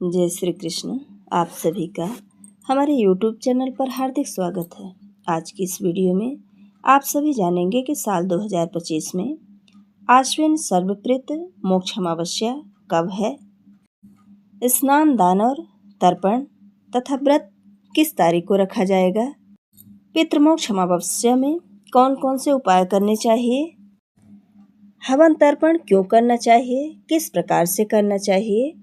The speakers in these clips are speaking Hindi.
जय श्री कृष्ण। आप सभी का हमारे YouTube चैनल पर हार्दिक स्वागत है। आज की इस वीडियो में आप सभी जानेंगे कि साल 2025 में आश्विन सर्वप्रीत मोक्ष अमावस्या कब है, स्नान दान और तर्पण तथा व्रत किस तारीख को रखा जाएगा, पितृमोक्ष अमावस्या में कौन कौन से उपाय करने चाहिए, हवन तर्पण क्यों करना चाहिए, किस प्रकार से करना चाहिए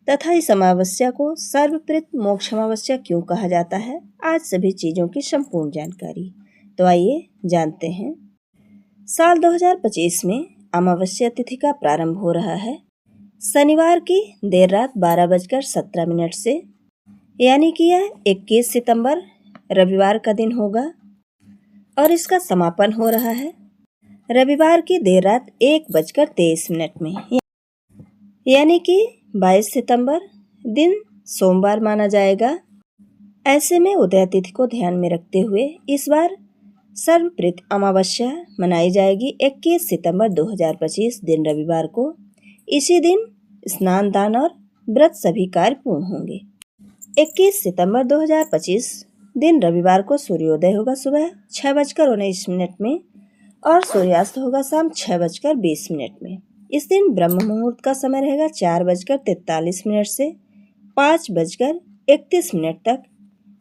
तथा इस अमावस्या को सर्वप्रीत मोक्ष अमावस्या क्यों कहा जाता है। आज सभी चीज़ों की संपूर्ण जानकारी। तो आइए जानते हैं। साल 2025 में अमावस्या तिथि का प्रारंभ हो रहा है शनिवार की देर रात 12:17 से, यानी कि यह 21 सितंबर रविवार का दिन होगा और इसका समापन हो रहा है रविवार की देर रात 1:23 में, यानी कि 22 सितंबर दिन सोमवार माना जाएगा। ऐसे में उदय तिथि को ध्यान में रखते हुए इस बार सर्वप्रीत अमावस्या मनाई जाएगी 21 सितंबर 2025 दिन रविवार को। इसी दिन स्नान दान और व्रत सभी कार्य पूर्ण होंगे। 21 सितंबर 2025 दिन रविवार को सूर्योदय होगा सुबह 6:19 में और सूर्यास्त होगा शाम 6:20 में। इस दिन ब्रह्म मुहूर्त का समय रहेगा 4:43 से 5:31 तक।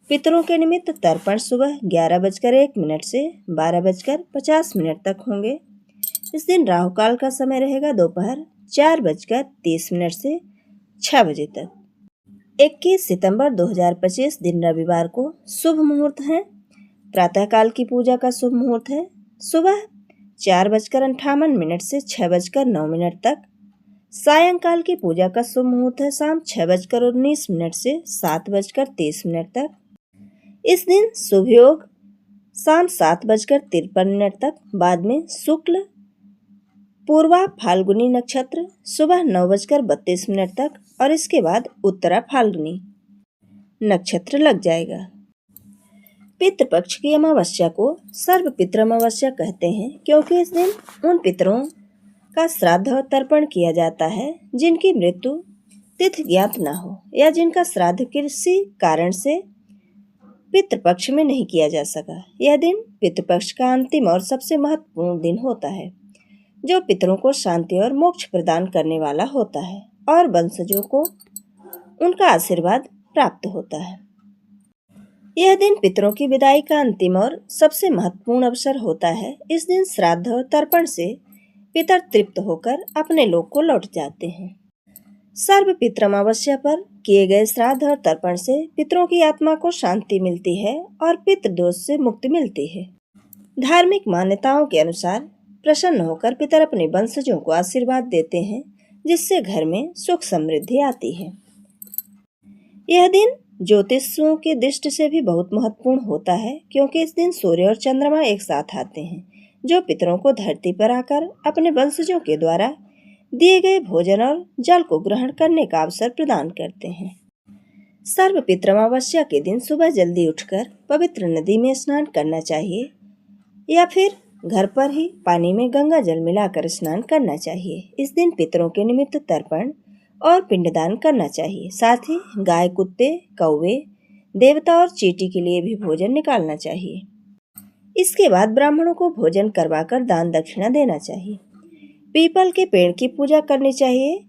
पितरों के निमित्त तर्पण सुबह 11:01 से 12:50 तक होंगे। इस दिन राहु काल का समय रहेगा दोपहर 4:30 से 6 बजे तक। 21 सितंबर 2025 दिन रविवार को शुभ मुहूर्त है। प्रातःकाल की पूजा का शुभ मुहूर्त है सुबह 4:58 से 6:09 तक। सायंकाल की पूजा का शुभ मुहूर्त है शाम 6:19 से 7:30 तक। इस दिन शुभ योग शाम 7:53 तक। बाद में शुक्ल पूर्वा फाल्गुनी नक्षत्र सुबह 9:32 तक और इसके बाद उत्तरा फाल्गुनी नक्षत्र लग जाएगा। पितृपक्ष की अमावस्या को सर्वपितृ अमावस्या कहते हैं क्योंकि इस दिन उन पितरों का श्राद्ध और तर्पण किया जाता है जिनकी मृत्यु तिथि ज्ञात न हो या जिनका श्राद्ध किसी कारण से पितृपक्ष में नहीं किया जा सका। यह दिन पितृपक्ष का अंतिम और सबसे महत्वपूर्ण दिन होता है जो पितरों को शांति और मोक्ष प्रदान करने वाला होता है और वंशजों को उनका आशीर्वाद प्राप्त होता है। यह दिन पितरों की विदाई का अंतिम और सबसे महत्वपूर्ण अवसर होता है। इस दिन श्राद्ध और तर्पण से पितर तृप्त होकर अपने लोक को लौट जाते हैं। सर्व पितृ अमावस्या पर किए गए श्राद्ध और तर्पण से पितरों की आत्मा को शांति मिलती है और पितृदोष से मुक्ति मिलती है। धार्मिक मान्यताओं के अनुसार प्रसन्न होकर पितर अपने वंशजों को आशीर्वाद देते हैं जिससे घर में सुख समृद्धि आती है। यह दिन ज्योतिषियों की दृष्टि से भी बहुत महत्वपूर्ण होता है क्योंकि इस दिन सूर्य और चंद्रमा एक साथ आते हैं जो पितरों को धरती पर आकर अपने वंशजों के द्वारा दिए गए भोजन और जल को ग्रहण करने का अवसर प्रदान करते हैं। सर्व पितृ अमावस्या के दिन सुबह जल्दी उठकर पवित्र नदी में स्नान करना चाहिए या फिर घर पर ही पानी में गंगा जल मिलाकर स्नान करना चाहिए। इस दिन पितरों के निमित्त तर्पण और पिंडदान करना चाहिए। साथ ही गाय, कुत्ते, कौवे, देवता और चींटी के लिए भी भोजन निकालना चाहिए। इसके बाद ब्राह्मणों को भोजन करवाकर दान दक्षिणा देना चाहिए। पीपल के पेड़ की पूजा करनी चाहिए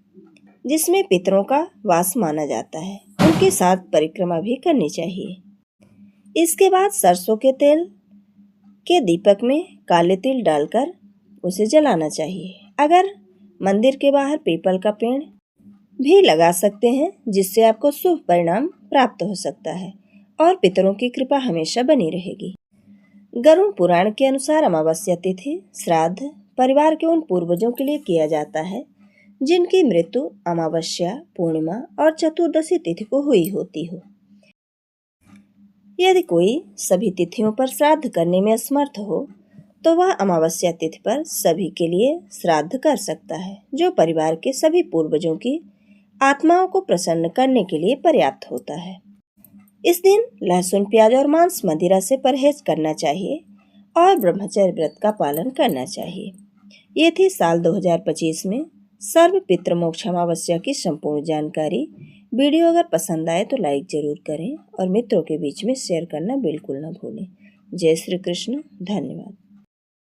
जिसमें पितरों का वास माना जाता है। उनके साथ परिक्रमा भी करनी चाहिए। इसके बाद सरसों के तेल के दीपक में काले तिल डालकर उसे जलाना चाहिए। अगर मंदिर के बाहर पीपल का पेड़ भी लगा सकते हैं जिससे आपको शुभ परिणाम प्राप्त हो सकता है और पितरों की कृपा हमेशा बनी रहेगी। गरुड़ पुराण के अनुसार अमावस्या तिथि श्राद्ध परिवार के उन पूर्वजों के लिए किया जाता है जिनकी मृत्यु अमावस्या, पूर्णिमा और चतुर्दशी तिथि को हुई होती हो। यदि कोई सभी तिथियों पर श्राद्ध करने में असमर्थ हो तो वह अमावस्या तिथि पर सभी के लिए श्राद्ध कर सकता है जो परिवार के सभी पूर्वजों की आत्माओं को प्रसन्न करने के लिए पर्याप्त होता है। इस दिन लहसुन, प्याज और मांस मदिरा से परहेज करना चाहिए और ब्रह्मचर्य व्रत का पालन करना चाहिए। ये थी साल 2025 में सर्व पितृमोक्ष अमावस्या की संपूर्ण जानकारी। वीडियो अगर पसंद आए तो लाइक ज़रूर करें और मित्रों के बीच में शेयर करना बिल्कुल ना भूलें। जय श्री कृष्ण। धन्यवाद।